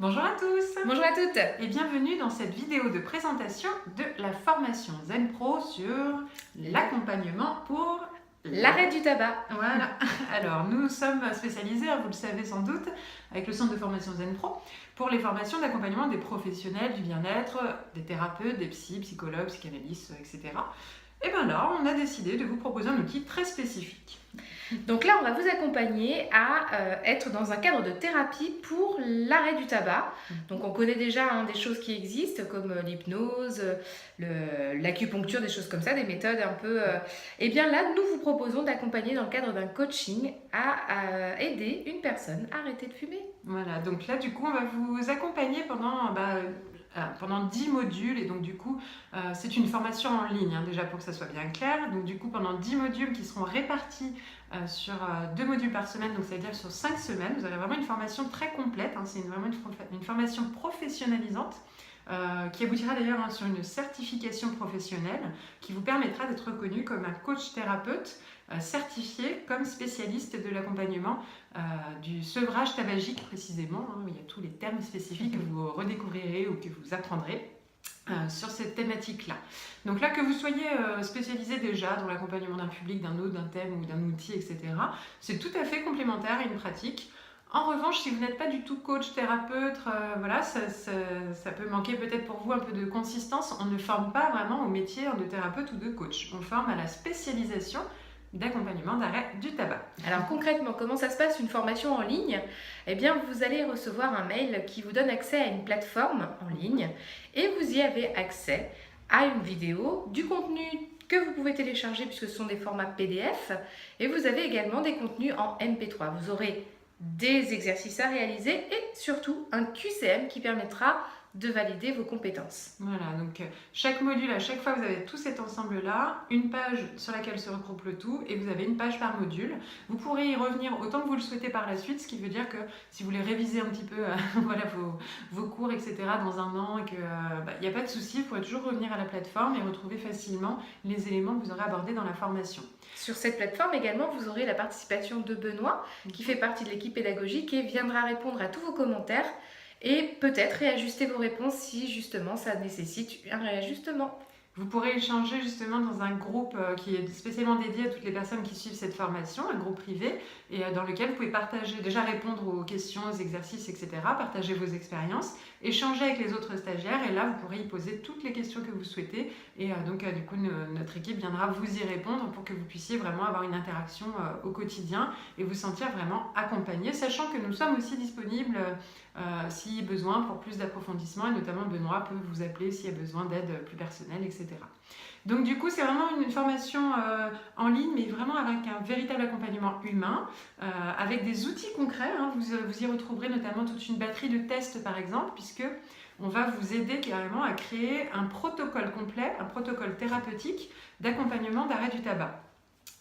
Bonjour à tous Bonjour à toutes. et bienvenue dans cette vidéo de présentation de la formation Zen Pro sur l'accompagnement pour L'arrêt du tabac. Voilà, alors nous sommes spécialisés, vous le savez sans doute, avec le centre de formation Zen Pro, pour les formations d'accompagnement des professionnels du bien-être, des thérapeutes, des psychologues, psychanalystes, etc. Et bien là, on a décidé de vous proposer un outil très spécifique. Donc là, on va vous accompagner à être dans un cadre de thérapie pour l'arrêt du tabac. Donc on connaît déjà des choses qui existent comme l'hypnose, l'acupuncture, des choses comme ça, des méthodes un peu... Eh bien là, nous vous proposons d'accompagner dans le cadre d'un coaching à aider une personne à arrêter de fumer. Voilà, donc là du coup on va vous accompagner pendant 10 modules et donc du coup c'est une formation en ligne déjà pour que ça soit bien clair. Donc du coup pendant 10 modules qui seront répartis sur 2 modules par semaine, donc c'est-à-dire sur 5 semaines, vous aurez vraiment une formation très complète, c'est vraiment une formation professionnalisante. Qui aboutira d'ailleurs sur une certification professionnelle qui vous permettra d'être reconnu comme un coach thérapeute certifié comme spécialiste de l'accompagnement du sevrage tabagique précisément. Il y a tous les termes spécifiques que vous redécouvrirez ou que vous apprendrez sur cette thématique-là. Donc là, que vous soyez spécialisé déjà dans l'accompagnement d'un public, d'un autre, d'un thème ou d'un outil, etc., c'est tout à fait complémentaire à une pratique. En revanche, si vous n'êtes pas du tout coach, thérapeute, ça peut manquer peut-être pour vous un peu de consistance. On ne forme pas vraiment au métier de thérapeute ou de coach. On forme à la spécialisation d'accompagnement d'arrêt du tabac. Alors concrètement, comment ça se passe une formation en ligne? Eh bien, vous allez recevoir un mail qui vous donne accès à une plateforme en ligne et vous y avez accès à une vidéo, du contenu que vous pouvez télécharger puisque ce sont des formats PDF et vous avez également des contenus en MP3. Vous aurez des exercices à réaliser et surtout un QCM qui permettra de valider vos compétences. Voilà, donc chaque module, à chaque fois, vous avez tout cet ensemble-là, une page sur laquelle se regroupe le tout, et vous avez une page par module. Vous pourrez y revenir autant que vous le souhaitez par la suite, ce qui veut dire que si vous voulez réviser un petit peu vos cours, etc., dans un an, et qu'il n'y a pas de souci, vous pourrez toujours revenir à la plateforme et retrouver facilement les éléments que vous aurez abordés dans la formation. Sur cette plateforme également, vous aurez la participation de Benoît, qui fait partie de l'équipe pédagogique et viendra répondre à tous vos commentaires et peut-être réajuster vos réponses si justement ça nécessite un réajustement. Vous pourrez échanger justement dans un groupe qui est spécialement dédié à toutes les personnes qui suivent cette formation, un groupe privé, et dans lequel vous pouvez partager, déjà répondre aux questions, aux exercices, etc., partager vos expériences, échanger avec les autres stagiaires, et là vous pourrez y poser toutes les questions que vous souhaitez, et donc du coup notre équipe viendra vous y répondre pour que vous puissiez vraiment avoir une interaction au quotidien et vous sentir vraiment accompagné, sachant que nous sommes aussi disponibles si besoin pour plus d'approfondissement, et notamment Benoît peut vous appeler s'il y a besoin d'aide plus personnelle, etc. Donc du coup c'est vraiment une formation en ligne, mais vraiment avec un véritable accompagnement humain, avec des outils concrets. Vous y retrouverez notamment toute une batterie de tests par exemple, puisque on va vous aider carrément à créer un protocole complet, un protocole thérapeutique d'accompagnement d'arrêt du tabac.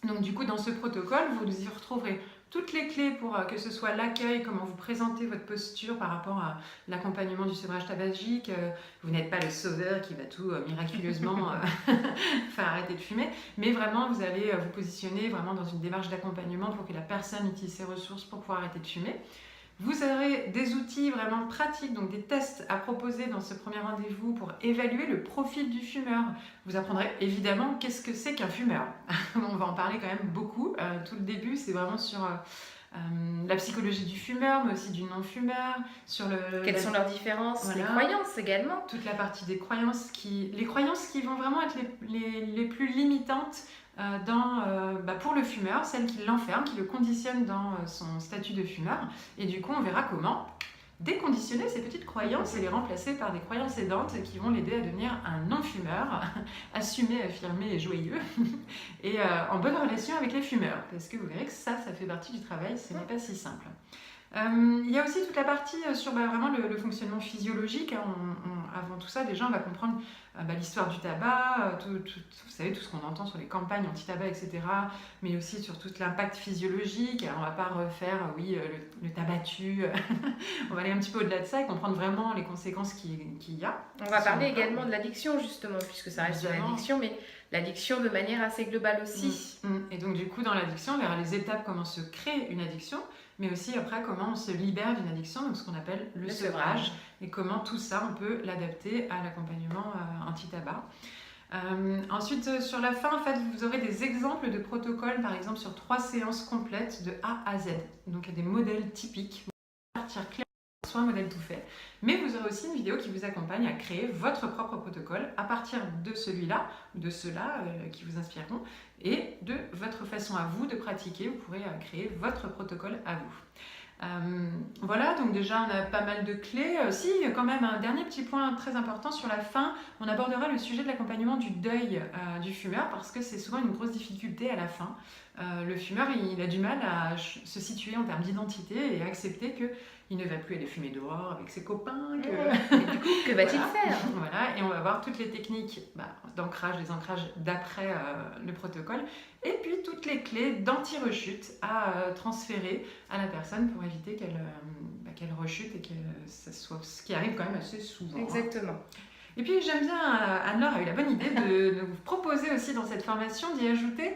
Donc du coup dans ce protocole vous y retrouverez toutes les clés pour que ce soit l'accueil, comment vous présentez votre posture par rapport à l'accompagnement du sevrage tabagique. Vous n'êtes pas le sauveur qui va tout miraculeusement faire arrêter de fumer, mais vraiment vous allez vous positionner vraiment dans une démarche d'accompagnement pour que la personne utilise ses ressources pour pouvoir arrêter de fumer. Vous aurez des outils vraiment pratiques, donc des tests à proposer dans ce premier rendez-vous pour évaluer le profil du fumeur. Vous apprendrez évidemment qu'est-ce que c'est qu'un fumeur. On va en parler quand même beaucoup. Tout le début, c'est vraiment sur la psychologie du fumeur, mais aussi du non-fumeur. Quelles sont leurs différences, voilà. Les croyances également. Toute la partie des croyances les croyances qui vont vraiment être les plus limitantes pour le fumeur, celles qui l'enferment, qui le conditionnent dans son statut de fumeur. Et du coup, on verra comment déconditionner ces petites croyances et les remplacer par des croyances aidantes qui vont l'aider à devenir un non-fumeur, assumé, affirmé et joyeux, et en bonne relation avec les fumeurs. Parce que vous verrez que ça fait partie du travail, ce n'est pas si simple. Il y a aussi toute la partie sur vraiment le fonctionnement physiologique. Avant tout ça, déjà, on va comprendre l'histoire du tabac, vous savez, tout ce qu'on entend sur les campagnes anti-tabac, etc., mais aussi sur tout l'impact physiologique. Alors, on ne va pas refaire, le tabac tue. On va aller un petit peu au-delà de ça et comprendre vraiment les conséquences qu'il y a. On va parler également de l'addiction, justement, puisque ça reste de l'addiction, mais l'addiction de manière assez globale aussi. Et donc, du coup, dans l'addiction, on verra les étapes, comment se crée une addiction, mais aussi après comment on se libère d'une addiction, donc ce qu'on appelle le sevrage, et comment tout ça, on peut l'adapter à l'accompagnement anti-tabac. Ensuite, sur la fin, en fait, vous aurez des exemples de protocoles, par exemple, sur 3 séances complètes de A à Z. Donc, il y a des modèles typiques, partir clairement, soit un modèle tout fait, mais vous aurez aussi une vidéo qui vous accompagne à créer votre propre protocole à partir de celui-là, ou de ceux-là qui vous inspireront, et de votre façon à vous de pratiquer. Vous pourrez créer votre protocole à vous. Voilà, donc déjà on a pas mal de clés. Si, quand même, un dernier petit point très important sur la fin, on abordera le sujet de l'accompagnement du deuil du fumeur, parce que c'est souvent une grosse difficulté à la fin. Le fumeur, il a du mal à se situer en termes d'identité et à accepter qu'il ne va plus aller fumer dehors avec ses copains. Et du coup, que va-t-il faire? Voilà, et on va voir toutes les techniques d'ancrage, des ancrages d'après le protocole, et puis toutes les clés d'anti-rechute à transférer à la personne pour éviter qu'elle rechute et que ça soit ce qui arrive quand même assez souvent. Exactement. Et puis j'aime bien, Anne-Laure a eu la bonne idée de vous proposer aussi dans cette formation d'y ajouter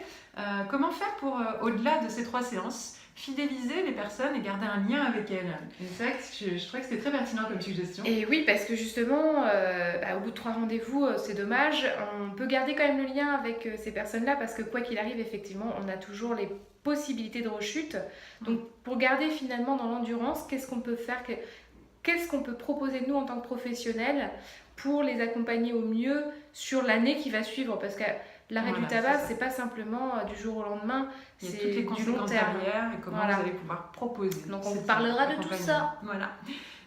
comment faire pour, au-delà de ces 3 séances, fidéliser les personnes et garder un lien avec elles. Et c'est vrai que je trouvais que c'était très pertinent comme suggestion. Et oui, parce que justement, au bout de 3 rendez-vous, c'est dommage. On peut garder quand même le lien avec ces personnes-là, parce que quoi qu'il arrive, effectivement, on a toujours les possibilités de rechute. Donc, pour garder finalement dans l'endurance, qu'est-ce qu'on peut faire? Qu'est-ce qu'on peut proposer nous en tant que professionnels pour les accompagner au mieux sur l'année qui va suivre? Parce que l'arrêt du tabac, c'est pas simplement du jour au lendemain, c'est toutes les du long conséquences terme. derrière et comment vous allez pouvoir proposer. Donc on vous parlera de tout ça. Voilà.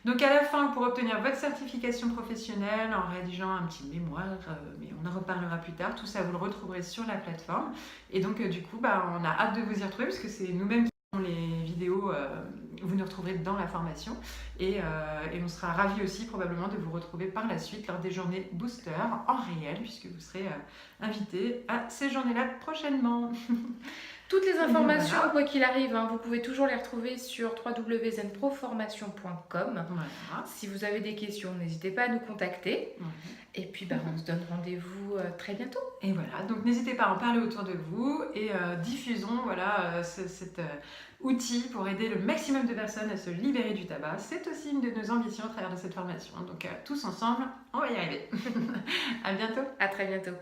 Donc à la fin, pour obtenir votre certification professionnelle, en rédigeant un petit mémoire, mais on en reparlera plus tard, tout ça vous le retrouverez sur la plateforme. Et donc du coup, on a hâte de vous y retrouver, parce que c'est nous-mêmes qui faisons les vidéos, vous nous retrouverez dans la formation. Et on sera ravis aussi probablement de vous retrouver par la suite lors des journées Booster en réel, puisque vous serez invités à ces journées-là prochainement. Toutes les informations, quoi qu'il arrive, vous pouvez toujours les retrouver sur www.zenproformation.com. Voilà. Si vous avez des questions, n'hésitez pas à nous contacter. Et puis, on se donne rendez-vous très bientôt. Et voilà, donc n'hésitez pas à en parler autour de vous et diffusons cet outil pour aider le maximum de personnes à se libérer du tabac. C'est aussi une de nos ambitions à travers de cette formation. Donc tous ensemble, on va y arriver. À bientôt. À très bientôt.